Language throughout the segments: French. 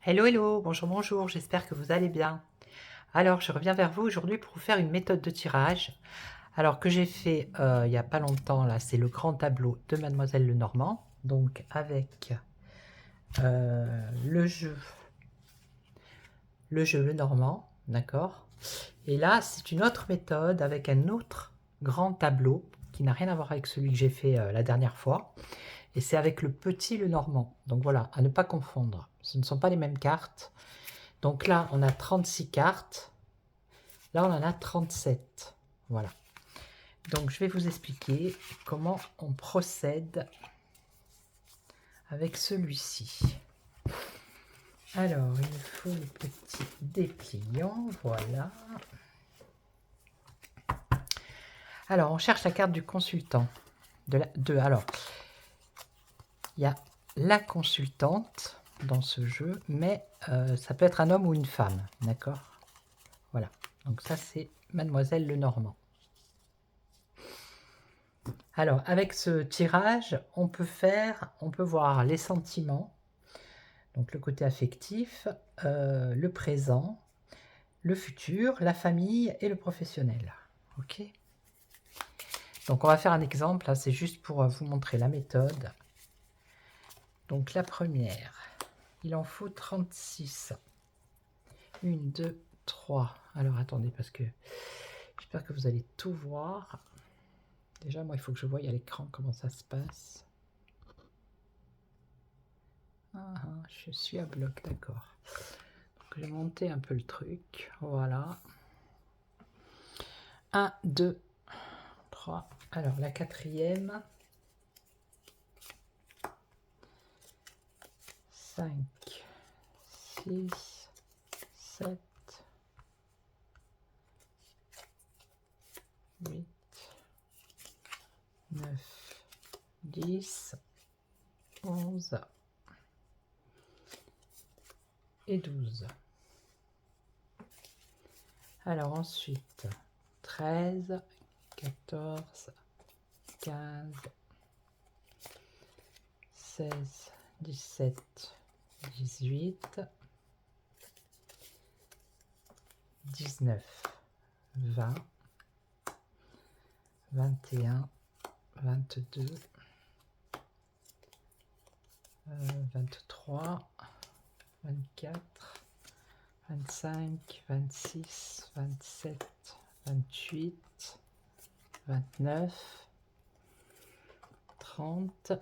Hello, hello, bonjour, bonjour, j'espère que vous allez bien. Alors, je reviens vers vous aujourd'hui pour vous faire une méthode de tirage. Alors, que j'ai fait il n'y a pas longtemps, là, c'est le grand tableau de Mademoiselle Lenormand. Donc, avec le jeu Lenormand, d'accord. Et là, c'est une autre méthode avec un autre grand tableau qui n'a rien à voir avec celui que j'ai fait la dernière fois. Et c'est avec le petit Lenormand. Donc voilà, à ne pas confondre. Ce ne sont pas les mêmes cartes. Donc là, on a 36 cartes. Là, on en a 37. Voilà. Donc, je vais vous expliquer comment on procède avec celui-ci. Alors, il me faut le petit dépliant. Voilà. Alors, on cherche la carte du consultant. Alors, il y a la consultante dans ce jeu, mais ça peut être un homme ou une femme. D'accord? Voilà. Donc, ça, c'est Mademoiselle Lenormand. Alors, avec ce tirage, on peut voir les sentiments, donc le côté affectif, le présent, le futur, la famille et le professionnel. Ok. Donc, on va faire un exemple, là, c'est juste pour vous montrer la méthode. Donc, la première, il en faut 36. 1, 2, 3. Alors, attendez, parce que j'espère que vous allez tout voir. Déjà, moi, il faut que je voie à l'écran comment ça se passe. Je suis à bloc, d'accord. Donc, je vais monter un peu le truc. Voilà. 1, 2, 3. Alors, la quatrième. 5, 6, 7, 8, 9, 10, 11 et 12. Alors ensuite, 13, 14, 15, 16, 17, 18, 19, 20, 21, 22, 23, 24, 25, 26, 27, 28, 29, 30,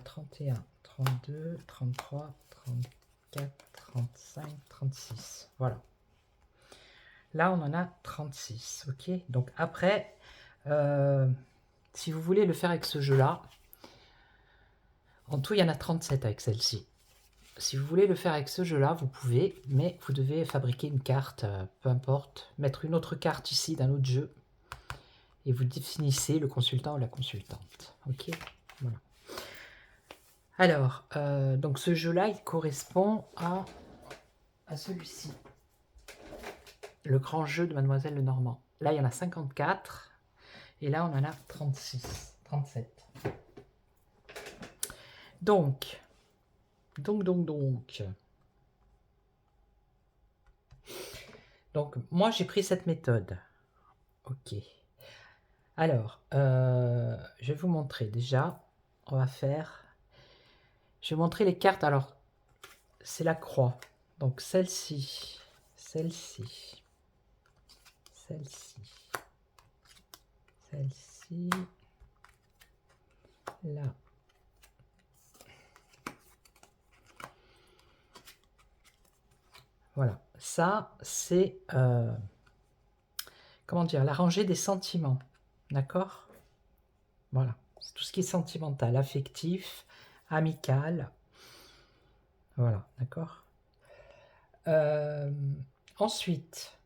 31, 32, 33, 34, 35, 36. Voilà. Là, on en a 36. Ok. Donc après, si vous voulez le faire avec ce jeu-là, en tout, il y en a 37 avec celle-ci. Si vous voulez le faire avec ce jeu-là, vous pouvez, mais vous devez fabriquer une carte, peu importe, mettre une autre carte ici d'un autre jeu, et vous définissez le consultant ou la consultante. Ok. Voilà. Alors, donc ce jeu-là, il correspond à celui-ci. Le grand jeu de Mademoiselle Lenormand. Là, il y en a 54. Et là, on en a 36. 37. Donc. Donc, moi, j'ai pris cette méthode. Ok. Alors, je vais vous montrer déjà. On va faire... Je vais montrer les cartes. Alors, c'est la croix. Donc, celle-ci, celle-ci, celle-ci, celle-ci, là. Voilà. Ça, c'est... comment dire, la rangée des sentiments. D'accord? Voilà. C'est tout ce qui est sentimental, affectif, amical. Voilà, d'accord? Ensuite,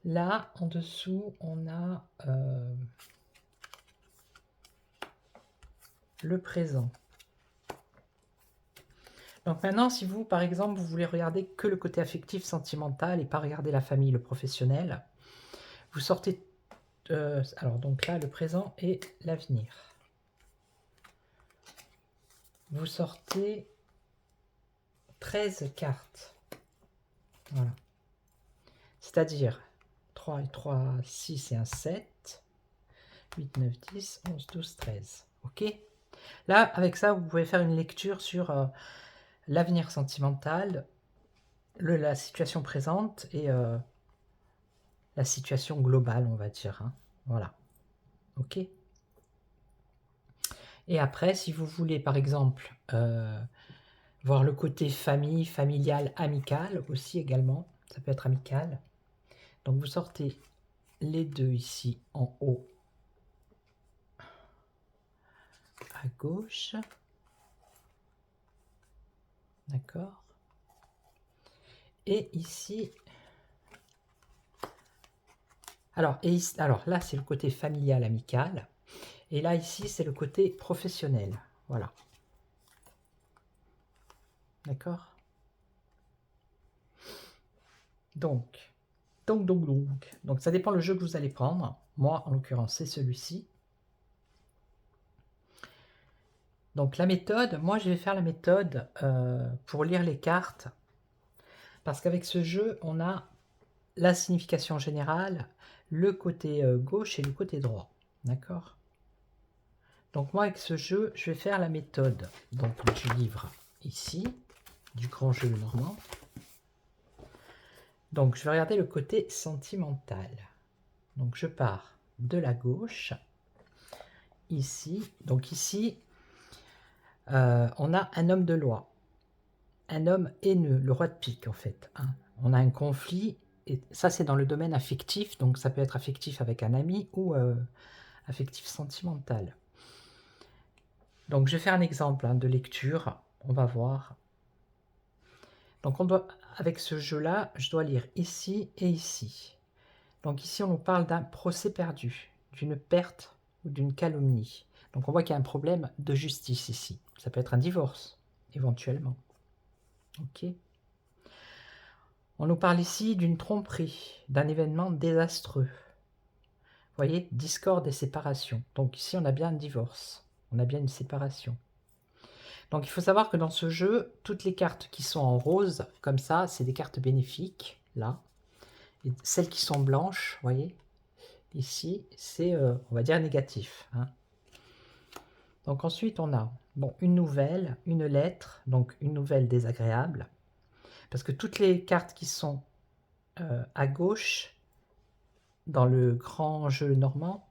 là, en dessous, on a le présent. Donc maintenant, si vous, par exemple, vous voulez regarder que le côté affectif, sentimental et pas regarder la famille, le professionnel, vous sortez... alors, donc là, le présent et l'avenir. vous sortez 13 cartes. Voilà. C'est-à-dire 3 et 3, 6 et un 7, 8, 9, 10, 11, 12, 13. Ok? Là, avec ça, vous pouvez faire une lecture sur l'avenir sentimental, la situation présente et la situation globale, on va dire. Hein. Voilà. Ok? Et après, si vous voulez, par exemple, voir le côté famille, familial, amical aussi également, ça peut être amical. Donc vous sortez les deux ici en haut à gauche. D'accord. Et ici, alors là c'est le côté familial, amical. Et là ici c'est le côté professionnel. Voilà. D'accord. Donc ça dépend le jeu que vous allez prendre. Moi en l'occurrence c'est celui-ci. Donc la méthode, moi je vais faire la méthode pour lire les cartes. Parce qu'avec ce jeu, on a la signification générale, le côté gauche et le côté droit. D'accord. Donc moi avec ce jeu, je vais faire la méthode donc, du livre ici, du grand jeu normand. Donc je vais regarder le côté sentimental. Donc je pars de la gauche, ici. Donc ici, on a un homme de loi, un homme haineux, le roi de pique en fait. Hein. On a un conflit, et ça c'est dans le domaine affectif, donc ça peut être affectif avec un ami ou affectif sentimental. Donc je vais faire un exemple hein, de lecture, on va voir. Donc on doit, avec ce jeu-là, je dois lire ici et ici. Donc ici on nous parle d'un procès perdu, d'une perte ou d'une calomnie. Donc on voit qu'il y a un problème de justice ici. Ça peut être un divorce, éventuellement. Ok. On nous parle ici d'une tromperie, d'un événement désastreux. Vous voyez, discorde et séparation. Donc ici on a bien un divorce, on a bien une séparation. Donc il faut savoir que dans ce jeu, toutes les cartes qui sont en rose, comme ça, c'est des cartes bénéfiques, là. Et celles qui sont blanches, vous voyez, ici, c'est, on va dire, négatif. Hein. Donc ensuite, on a bon, une nouvelle, une lettre, donc une nouvelle désagréable. Parce que toutes les cartes qui sont à gauche, dans le grand jeu normand,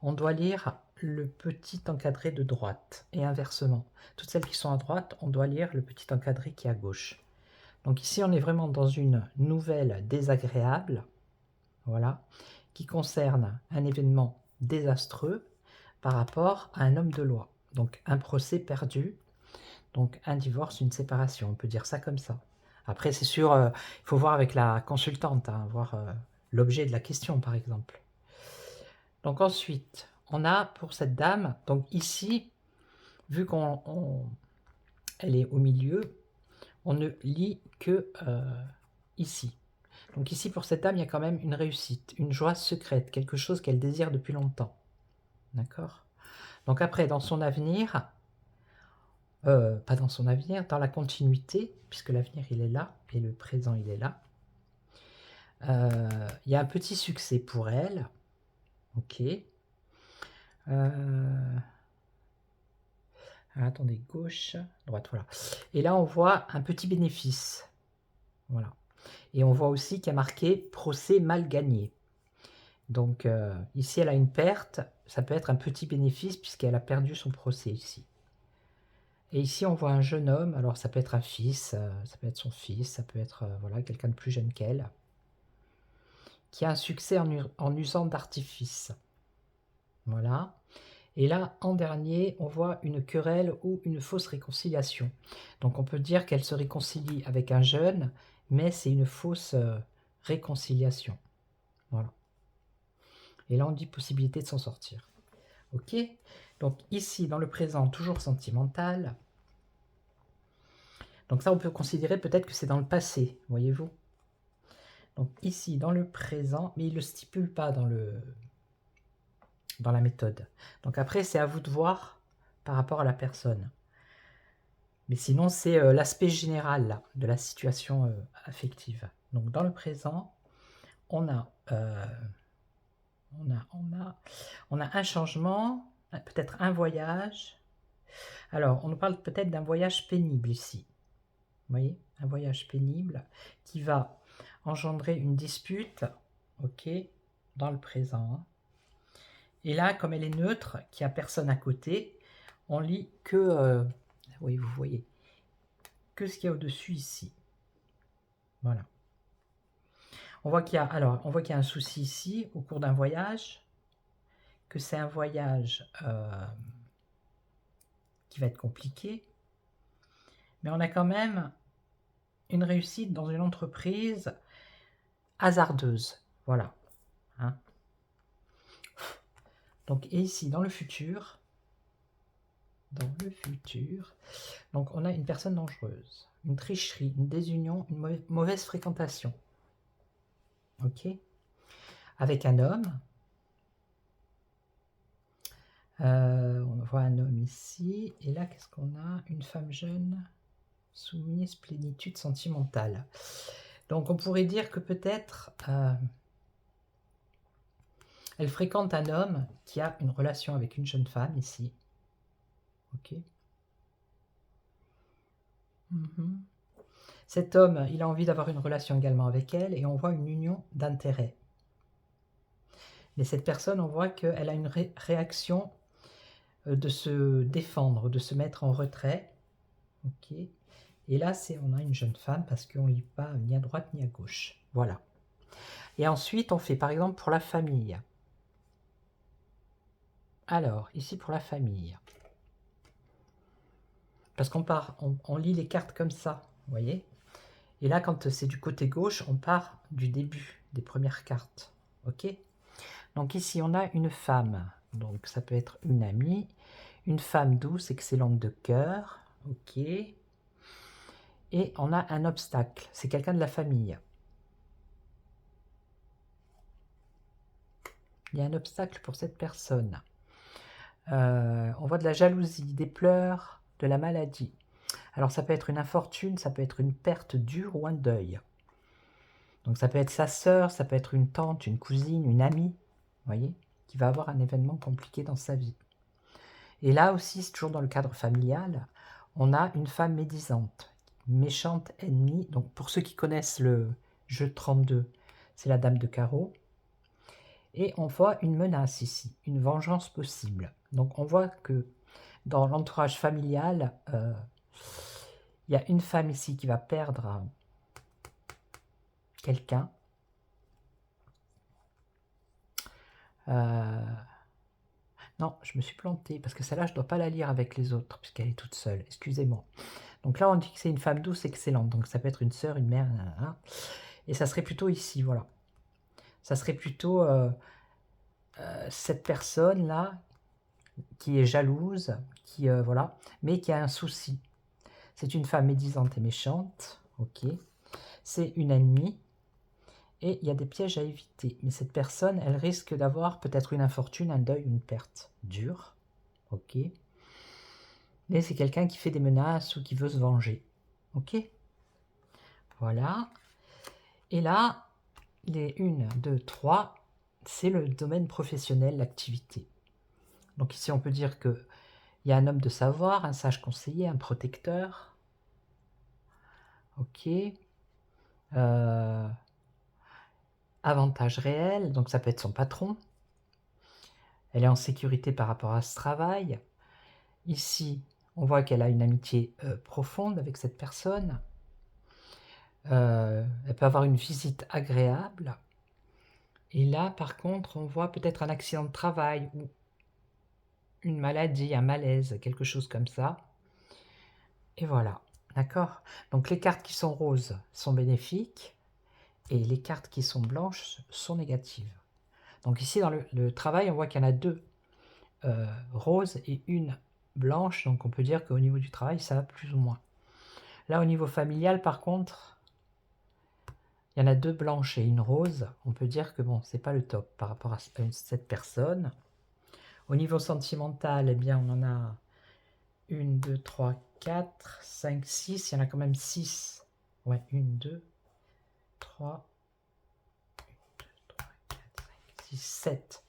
on doit lire le petit encadré de droite et inversement. Toutes celles qui sont à droite, on doit lire le petit encadré qui est à gauche. Donc ici, on est vraiment dans une nouvelle désagréable, voilà, qui concerne un événement désastreux par rapport à un homme de loi. Donc un procès perdu, donc un divorce, une séparation, on peut dire ça comme ça. Après, c'est sûr, il faut voir avec la consultante, hein, voir l'objet de la question, par exemple. Donc ensuite, on a pour cette dame, donc ici, vu qu'elle est au milieu, on ne lit que ici. Donc ici, pour cette dame, il y a quand même une réussite, une joie secrète, quelque chose qu'elle désire depuis longtemps. D'accord. Donc après, dans son avenir, pas dans son avenir, dans la continuité, puisque l'avenir, il est là, et le présent, il est là, il y a un petit succès pour elle. Ok. Attendez, gauche, droite, voilà. Et là, on voit un petit bénéfice. Voilà. Et on voit aussi qu'il y a marqué « procès mal gagné ». Donc ici, elle a une perte. Ça peut être un petit bénéfice puisqu'elle a perdu son procès ici. Et ici, on voit un jeune homme. Alors, ça peut être un fils, ça peut être son fils, ça peut être voilà, quelqu'un de plus jeune qu'elle, qui a un succès en usant d'artifice. Voilà. Et là, en dernier, on voit une querelle ou une fausse réconciliation. Donc on peut dire qu'elle se réconcilie avec un jeune, mais c'est une fausse réconciliation. Voilà. Et là, on dit possibilité de s'en sortir. Ok. Donc ici, dans le présent, toujours sentimental. Donc ça, on peut considérer peut-être que c'est dans le passé, voyez-vous. Donc ici, dans le présent, mais il ne le stipule pas dans la méthode. Donc après, c'est à vous de voir par rapport à la personne. Mais sinon, c'est l'aspect général là, de la situation affective. Donc dans le présent, on a, on a un changement, peut-être un voyage. Alors, on nous parle peut-être d'un voyage pénible ici. Vous voyez, un voyage pénible qui va engendrer une dispute, ok, dans le présent. Et là, comme elle est neutre, qu'il n'y a personne à côté, on lit que, oui, vous voyez, que ce qu'il y a au-dessus ici. Voilà. On voit qu'il y a, alors, on voit qu'il y a un souci ici au cours d'un voyage, que c'est un voyage qui va être compliqué, mais on a quand même une réussite dans une entreprise hasardeuse. Voilà. Hein. Donc, et ici, dans le futur, donc on a une personne dangereuse, une tricherie, une désunion, une mauvaise fréquentation. Ok. Avec un homme. On voit un homme ici. Et là, qu'est-ce qu'on a? Une femme jeune, soumise, plénitude sentimentale. Donc on pourrait dire que peut-être elle fréquente un homme qui a une relation avec une jeune femme ici. Ok. Cet homme, il a envie d'avoir une relation également avec elle et on voit une union d'intérêt. Mais cette personne, on voit qu'elle a une réaction de se défendre, de se mettre en retrait. Ok. Et là, on a une jeune femme parce qu'on ne lit pas ni à droite ni à gauche. Voilà. Et ensuite, on fait par exemple pour la famille. Alors, ici pour la famille. Parce qu'on part, on lit les cartes comme ça, vous voyez. Et là, quand c'est du côté gauche, on part du début des premières cartes. Ok. Donc ici, on a une femme. Donc ça peut être une amie. Une femme douce, excellente de cœur. Ok. Et on a un obstacle. C'est quelqu'un de la famille. Il y a un obstacle pour cette personne. On voit de la jalousie, des pleurs, de la maladie. Alors ça peut être une infortune, ça peut être une perte dure ou un deuil. Donc ça peut être sa sœur, ça peut être une tante, une cousine, une amie, vous voyez, qui va avoir un événement compliqué dans sa vie. Et là aussi, c'est toujours dans le cadre familial, on a une femme médisante, méchante ennemie. Donc pour ceux qui connaissent le jeu 32, c'est la dame de carreau. Et on voit une menace ici, une vengeance possible. Donc on voit que dans l'entourage familial, il y a une femme ici qui va perdre quelqu'un. Non, je me suis planté parce que celle-là, je ne dois pas la lire avec les autres puisqu'elle est toute seule. Excusez-moi. Donc là, on dit que c'est une femme douce, excellente. Donc ça peut être une sœur, une mère, et ça serait plutôt ici, voilà. Ça serait plutôt cette personne-là qui est jalouse, qui voilà, mais qui a un souci. C'est une femme médisante et méchante, ok. C'est une ennemie, et il y a des pièges à éviter. Mais cette personne, elle risque d'avoir peut-être une infortune, un deuil, une perte dure, ok. Mais c'est quelqu'un qui fait des menaces ou qui veut se venger, ok. Voilà. Et là, les 1, 2, 3, c'est le domaine professionnel, l'activité. Donc ici, on peut dire qu'il y a un homme de savoir, un sage conseiller, un protecteur. Ok. Avantage réel, donc ça peut être son patron. Elle est en sécurité par rapport à ce travail. Ici, on voit qu'elle a une amitié profonde avec cette personne. Elle peut avoir une visite agréable. Et là, par contre, on voit peut-être un accident de travail ou une maladie, un malaise, quelque chose comme ça. Et voilà, d'accord? Donc les cartes qui sont roses sont bénéfiques et les cartes qui sont blanches sont négatives. Donc ici, dans le travail, on voit qu'il y en a 2 roses et une blanche. Donc on peut dire qu'au niveau du travail, ça va plus ou moins. Là, au niveau familial, par contre, il y en a 2 blanches et une rose. On peut dire que bon, c'est pas le top par rapport à cette personne. Au niveau sentimental, eh bien, on en a 1, 2, 3, 4, 5, 6. Il y en a quand même 6. Ouais, 1, 2, 3, 2, 3, 4, 5, 6, 7.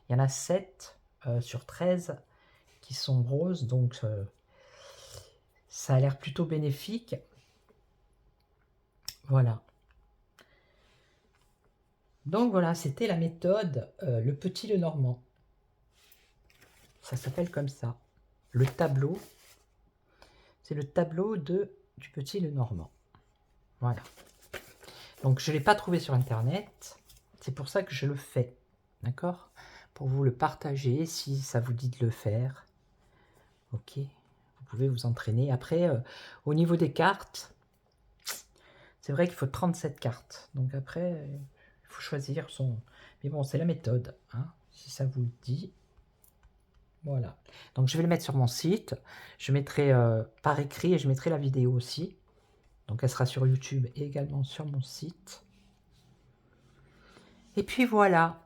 Il y en a 7 sur 13 qui sont roses, donc ça a l'air plutôt bénéfique. Voilà. Donc voilà, c'était la méthode le petit Lenormand. Ça s'appelle comme ça. Le tableau, c'est le tableau du petit Lenormand. Voilà. Donc je ne l'ai pas trouvé sur internet, c'est pour ça que je le fais. D'accord? Pour vous le partager si ça vous dit de le faire. Ok, vous pouvez vous entraîner. Après, au niveau des cartes, c'est vrai qu'il faut 37 cartes. Donc après, il faut choisir son... Mais bon, c'est la méthode, hein, si ça vous le dit. Voilà. Donc je vais le mettre sur mon site. Je mettrai par écrit et je mettrai la vidéo aussi. Donc elle sera sur YouTube et également sur mon site. Et puis voilà.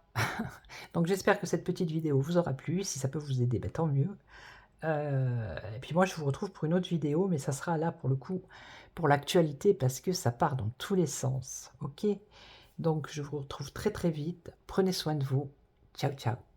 Donc j'espère que cette petite vidéo vous aura plu. Si ça peut vous aider, ben, tant mieux. Et puis moi je vous retrouve pour une autre vidéo, mais ça sera là pour le coup pour l'actualité parce que ça part dans tous les sens. Ok? Donc je vous retrouve très très vite. Prenez soin de vous. Ciao ciao.